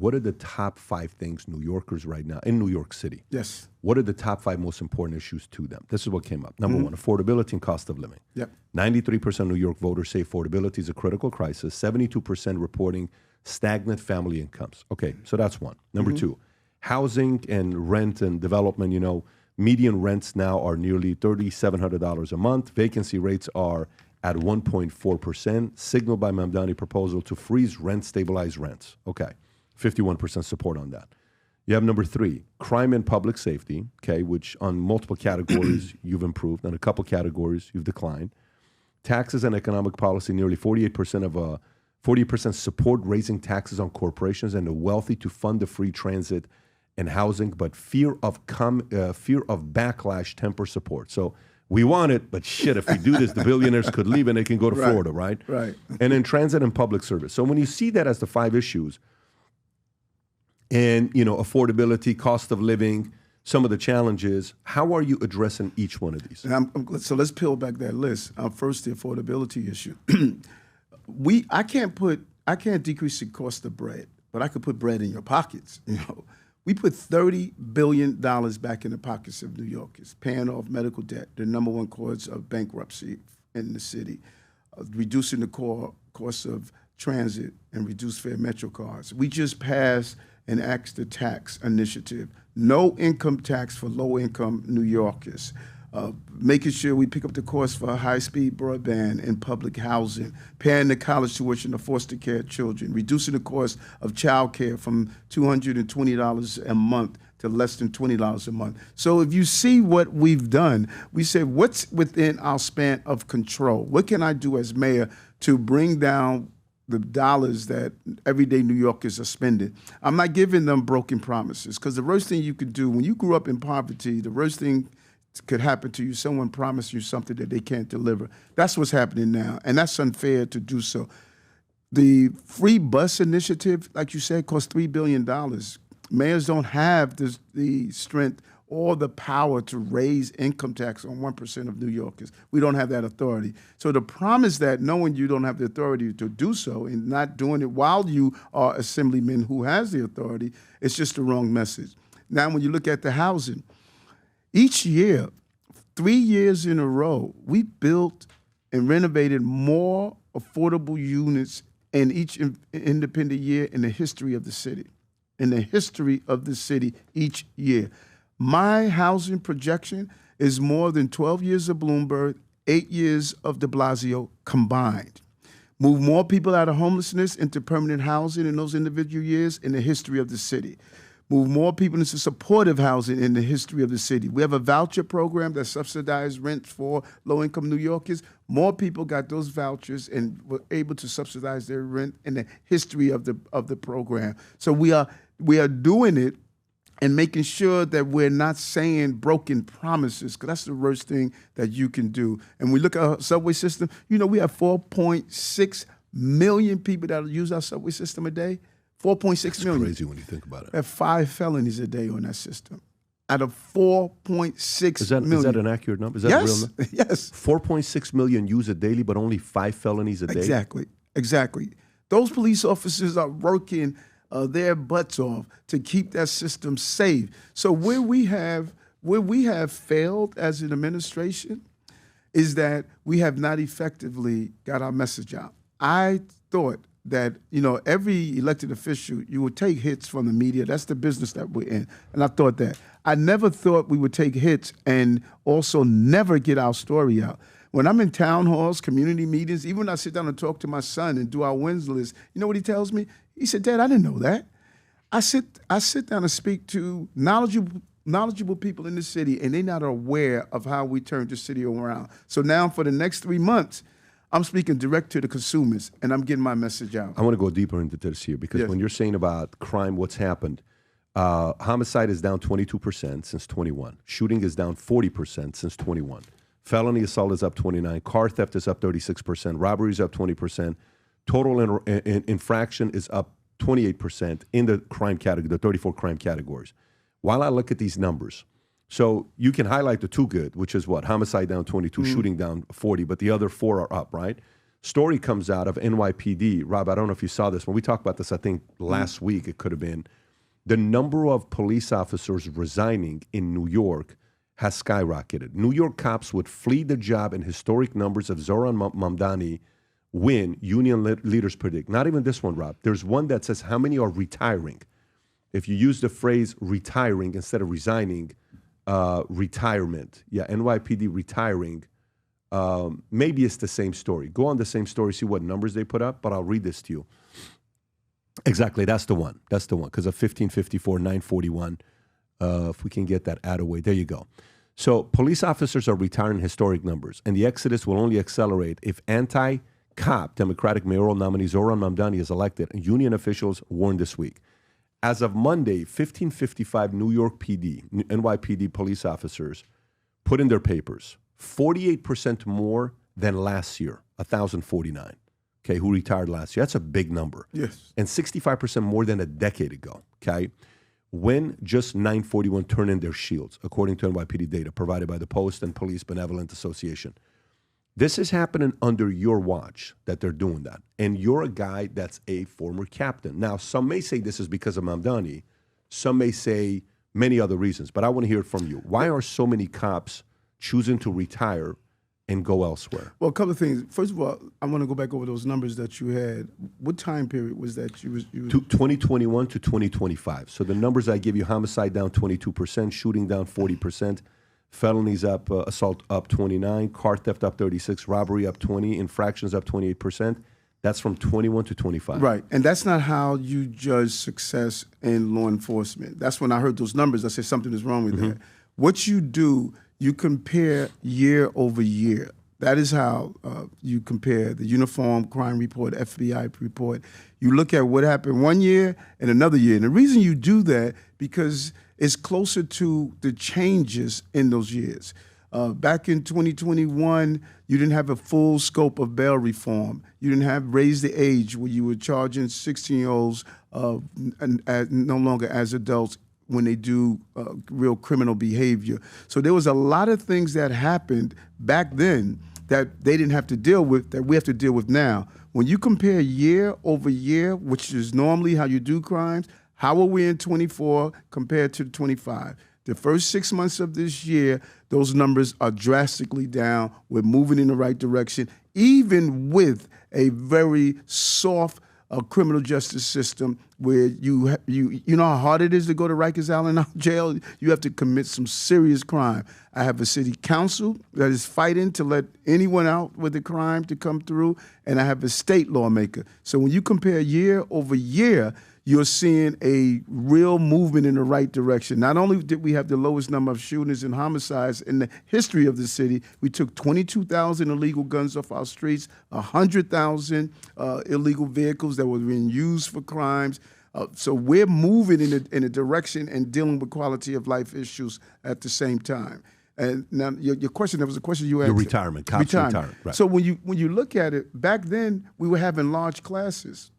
what are the top 5 things New Yorkers right now, in New York City, Yes. what are the top 5 most important issues to them? This is what came up. Number one, affordability and cost of living. Yep. 93% of New York voters say affordability is a critical crisis, 72% reporting stagnant family incomes. Okay, so that's one. Number two, housing and rent and development, median rents now are nearly $3,700 a month. Vacancy rates are at 1.4%, signaled by Mamdani proposal to freeze rent, stabilize rents. Okay, 51% support on that. You have number 3, crime and public safety, okay, which on multiple categories you've improved, on a couple categories you've declined. Taxes and economic policy, nearly 40% support raising taxes on corporations and the wealthy to fund the free transit and housing, but fear of backlash temper support. So we want it, but shit, if we do this, the billionaires could leave and they can go to Florida, right? Right. And then transit and public service. So when you see that as the 5 issues, and affordability, cost of living, some of the challenges, how are you addressing each one of these? So let's peel back that list. First, the affordability issue. I can't decrease the cost of bread, but I could put bread in your pockets. We put $30 billion back in the pockets of New Yorkers, paying off medical debt, the number 1 cause of bankruptcy in the city, reducing the cost of transit and reduced fare Metro cards. We just passed an extra tax initiative, no income tax for low-income New Yorkers, making sure we pick up the cost for high-speed broadband and public housing, paying the college tuition of foster care children, reducing the cost of child care from $220 a month to less than $20 a month. So if you see what we've done, we say, what's within our span of control? What can I do as mayor to bring down the dollars that everyday New Yorkers are spending? I'm not giving them broken promises, because the worst thing you could do when you grew up in poverty, the worst thing could happen to you, someone promised you something that they can't deliver. That's what's happening now, and that's unfair to do so. The free bus initiative, like you said, cost $3 billion. Mayors don't have the strength or the power to raise income tax on 1% of New Yorkers. We don't have that authority. So to promise that, knowing you don't have the authority to do so and not doing it while you are assemblyman who has the authority, it's just the wrong message. Now, when you look at the housing, each year, 3 years in a row, we built and renovated more affordable units in each independent year in the history of the city. In the history of the city each year. My housing projection is more than 12 years of Bloomberg, 8 years of de Blasio combined. Move more people out of homelessness into permanent housing in those individual years in the history of the city. Move more people into supportive housing in the history of the city. We have a voucher program that subsidizes rent for low-income New Yorkers. More people got those vouchers and were able to subsidize their rent in the history of the program. So we are doing it and making sure that we're not saying broken promises, because that's the worst thing that you can do. And we look at our subway system, we have 4.6 million people that use our subway system a day. 4.6 million. That's crazy when you think about it. We have 5 felonies a day on that system. Out of 4.6 million. Is that an accurate number? Is that a real number? Yes. 4.6 million use it daily, but only 5 felonies a day? Exactly. Those police officers are working their butts off to keep that system safe. So where we have failed as an administration is that we have not effectively got our message out. I thought that, every elected official, you would take hits from the media. That's the business that we're in. And I thought that. I never thought we would take hits and also never get our story out. When I'm in town halls, community meetings, even when I sit down and talk to my son and do our wins list, you know what he tells me? He said, Dad, I didn't know that. I sit down and speak to knowledgeable people in the city, and they're not aware of how we turn the city around. So now for the next 3 months, I'm speaking direct to the consumers, and I'm getting my message out. I want to go deeper into this here, because when you're saying about crime, what's happened, homicide is down 22% since 21. Shooting is down 40% since 21. Felony assault is up 29. Car theft is up 36%. Robbery is up 20%. Total infraction is up 28% in the crime category, the 34 crime categories. While I look at these numbers, so you can highlight the 2 good, which is what? Homicide down 22, shooting down 40, but the other 4 are up, right? story comes out of NYPD. Rob, I don't know if you saw this. When we talked about this, I think last week it could have been. The number of police officers resigning in New York has skyrocketed. New York cops would flee the job in historic numbers if Zoran Mamdani win, union leaders predict. Not even this one, Rob. There's one that says how many are retiring. If you use the phrase retiring instead of resigning, retirement. Yeah, NYPD retiring. Maybe it's the same story. Go on the same story, see what numbers they put up, but I'll read this to you. Exactly, that's the one. That's the one, because of 1554, 941. If we can get that out of the way. There you go. So police officers are retiring historic numbers, and the exodus will only accelerate if anti-cop Democratic mayoral nominee Zoran Mamdani is elected, and union officials warned this week. As of Monday, 1555 New York PD, NYPD police officers put in their papers 48% more than last year, 1,049, okay, who retired last year. That's a big number. Yes. And 65% more than a decade ago, okay? When just 941 turned in their shields, according to NYPD data provided by the Post and Police Benevolent Association. This is happening under your watch that they're doing that. And you're a guy that's a former captain. Now, some may say this is because of Mamdani. Some may say many other reasons. But I want to hear it from you. Why are so many cops choosing to retire and go elsewhere? Well, a couple of things. First of all, I want to go back over those numbers that you had. What time period was that you was 2021 to 2025. So the numbers I give you: homicide down 22%, shooting down 40%, felonies up, assault up 29, car theft up 36, robbery up 20, infractions up 28%. That's from 21 to 25. Right, and that's not how you judge success in law enforcement. That's when I heard those numbers, I said something is wrong with that. What you do, you compare year over year. That is how you compare the Uniform Crime Report, FBI report. You look at what happened one year and another year. And the reason you do that, because it's closer to the changes in those years. Back in 2021, you didn't have a full scope of bail reform. You didn't have raise the age where you were charging 16-year-olds no longer as adults when they do real criminal behavior. So there was a lot of things that happened back then that they didn't have to deal with that we have to deal with now. When you compare year over year, which is normally how you do crimes, how are we in 24 compared to 25? The first 6 months of this year, those numbers are drastically down. We're moving in the right direction, even with a very soft criminal justice system where you know how hard it is to go to Rikers Island jail. You have to commit some serious crime. I have a city council that is fighting to let anyone out with a crime to come through, and I have a state lawmaker. So when you compare year over year, you're seeing a real movement in the right direction. Not only did we have the lowest number of shootings and homicides in the history of the city, we took 22,000 illegal guns off our streets, 100,000 illegal vehicles that were being used for crimes. So we're moving in a direction and dealing with quality of life issues at the same time. And now your question, there was a question you asked. Your retirement, cops retirement. Right. So when you look at it, back then we were having large classes.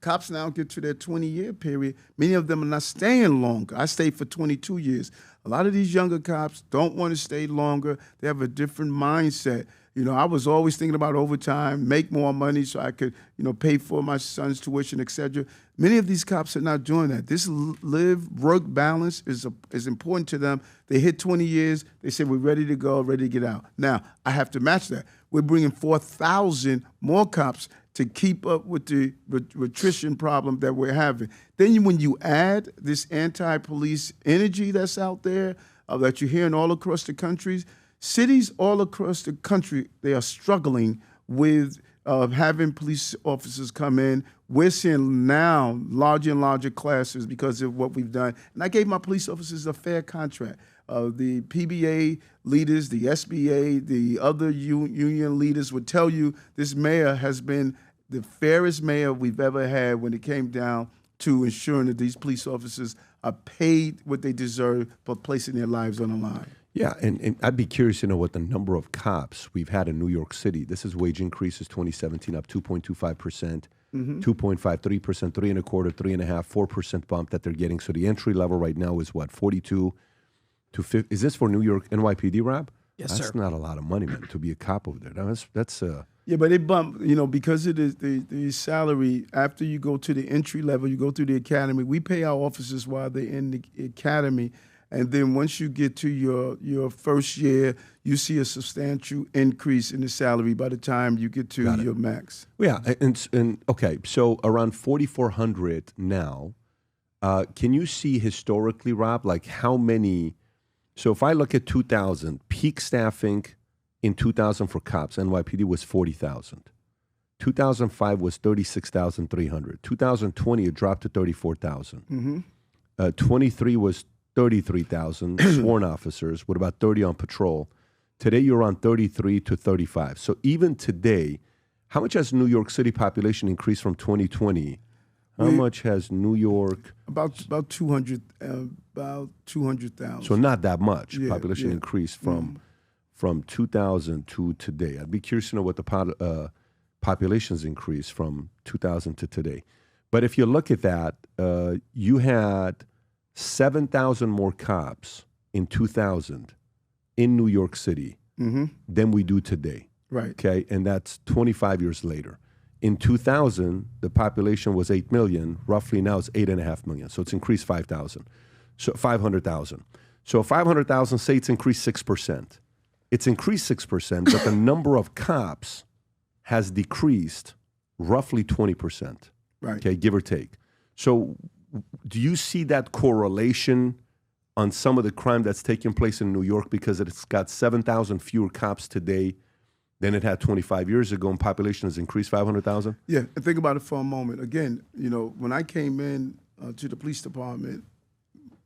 Cops now get to their 20-year period. Many of them are not staying longer. I stayed for 22 years. A lot of these younger cops don't want to stay longer. They have a different mindset. You know, I was always thinking about overtime, make more money so I could, pay for my son's tuition, et cetera. Many of these cops are not doing that. This live-work balance is important to them. They hit 20 years. They say, we're ready to go, ready to get out. Now, I have to match that. We're bringing 4,000 more cops to keep up with the attrition problem that we're having. Then when you add this anti-police energy that's out there, that you're hearing all across the country, cities all across the country, they are struggling with having police officers come in. We're seeing now larger and larger classes because of what we've done. And I gave my police officers a fair contract. The PBA leaders, the SBA, the other union leaders would tell you this mayor has been the fairest mayor we've ever had when it came down to ensuring that these police officers are paid what they deserve for placing their lives on the line. Yeah, and I'd be curious to know what the number of cops we've had in New York City. This is wage increases 2017 up 2.25%, 2.53%, 3.25%, 3.5%, 4% bump that they're getting. So the entry level right now is what, 42 to 50? Is this for New York NYPD, Rob? Yes, sir. That's not a lot of money, man, to be a cop over there. Now, that's Yeah, but it bumped, because it is the salary, after you go to the entry level, you go through the academy. We pay our officers while they're in the academy. And then once you get to your first year, you see a substantial increase in the salary by the time you get to your max. Yeah, and okay, so around 4,400 now. Can you see historically, Rob, like how many? So if I look at 2000, peak staffing in 2000 for cops, NYPD was 40,000. 2005 was 36,300. 2020, it dropped to 34,000. 23 was 33,000 sworn officers with about 30 on patrol. Today, you're on 33 to 35. So even today, how much has New York City population increased from 2020? How much has New York? About 200,000. So not that much population increase from 2000 to today. I'd be curious to know what the population's increased from 2000 to today. But if you look at that, you had 7,000 more cops in 2000 in New York City than we do today. Right. Okay, and that's 25 years later. In 2000, the population was 8 million. Roughly now it's 8.5 million. So it's increased 5,000. So 500,000. So 500,000, say it's increased 6%. It's increased 6%, but the number of cops has decreased roughly 20%. Right. Okay, give or take. So do you see that correlation on some of the crime that's taking place in New York because it's got 7,000 fewer cops today than it had 25 years ago, and population has increased 500,000? Yeah, and think about it for a moment. Again, when I came in to the police department,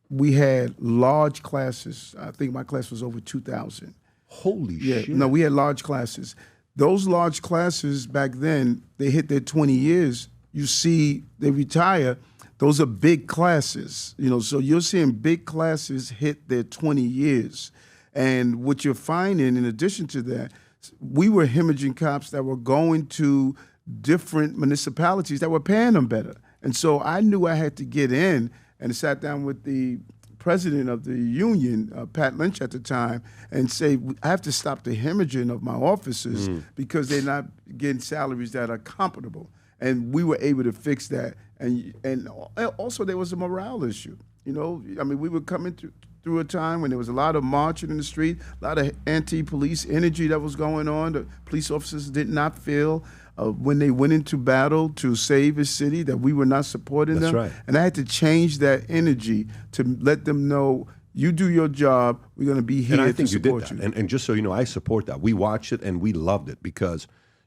we had large classes. I think my class was over 2,000. Holy shit. No, we had large classes. Those large classes back then, they hit their 20 years. You see, they retire. Those are big classes, so you're seeing big classes hit their 20 years. And what you're finding, in addition to that, we were hemorrhaging cops that were going to different municipalities that were paying them better. And so I knew I had to get in and sat down with the president of the union, Pat Lynch at the time, and say, I have to stop the hemorrhaging of my officers because they're not getting salaries that are comparable. And we were able to fix that. And also there was a morale issue. We were coming through a time when there was a lot of marching in the street, a lot of anti-police energy that was going on. The police officers did not feel when they went into battle to save a city that we were not supporting them. Right. And I had to change that energy to let them know, you do your job, we're going to be here to support you. And just so you know, I support that. We watched it and we loved it because,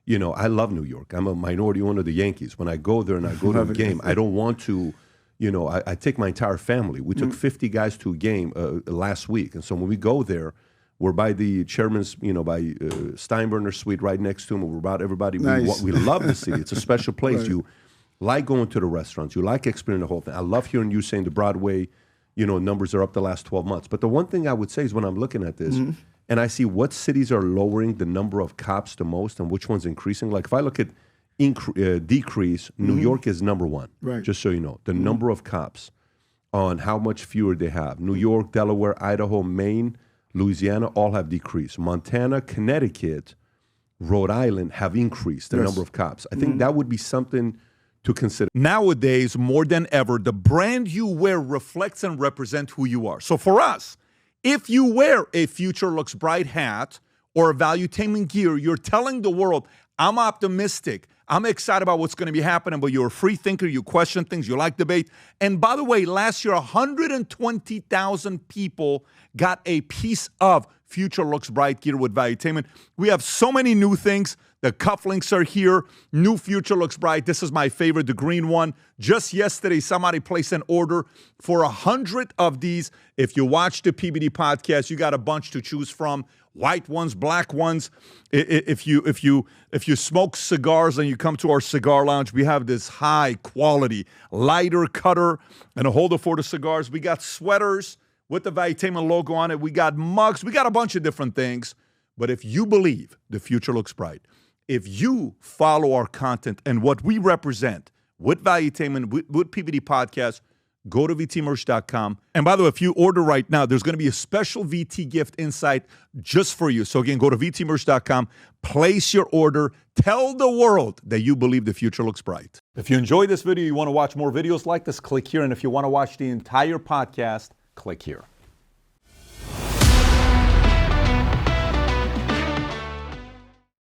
I love New York. I'm a minority owner of the Yankees. When I go there and I go to a game, I don't want to, I take my entire family. We took 50 guys to a game last week. And so when we go there, we're by the chairman's, by Steinbrenner Suite right next to him. We're about everybody. Nice. We love the city. It's a special place. Right. You like going to the restaurants. You like experiencing the whole thing. I love hearing you saying the Broadway, numbers are up the last 12 months. But the one thing I would say is when I'm looking at this, and I see what cities are lowering the number of cops the most and which one's increasing. Like if I look at decrease, New York is number one. Right. Just so you know, the number of cops on how much fewer they have. New York, Delaware, Idaho, Maine, Louisiana all have decreased. Montana, Connecticut, Rhode Island have increased the number of cops. I think that would be something to consider. Nowadays, more than ever, the brand you wear reflects and represents who you are. So for us, if you wear a Future Looks Bright hat or a Valuetainment gear, you're telling the world, I'm optimistic. I'm excited about what's going to be happening, but you're a free thinker. You question things. You like debate. And by the way, last year, 120,000 people got a piece of Future Looks Bright gear with Valuetainment. We have so many new things. The cufflinks are here. New Future Looks Bright. This is my favorite, the green one. Just yesterday, somebody placed an order for 100 of these. If you watch the PBD podcast, you got a bunch to choose from. White ones, black ones. If you smoke cigars and you come to our cigar lounge, we have this high quality lighter cutter and a holder for the cigars. We got sweaters with the Valuetainment logo on it. We got mugs. We got a bunch of different things. But if you believe the future looks bright, if you follow our content and what we represent with Valuetainment, with PBD Podcast, go to vtmerch.com. And by the way, if you order right now, there's going to be a special VT gift inside just for you. So again, go to vtmerch.com, place your order, tell the world that you believe the future looks bright. If you enjoyed this video, you want to watch more videos like this, click here. And if you want to watch the entire podcast, click here.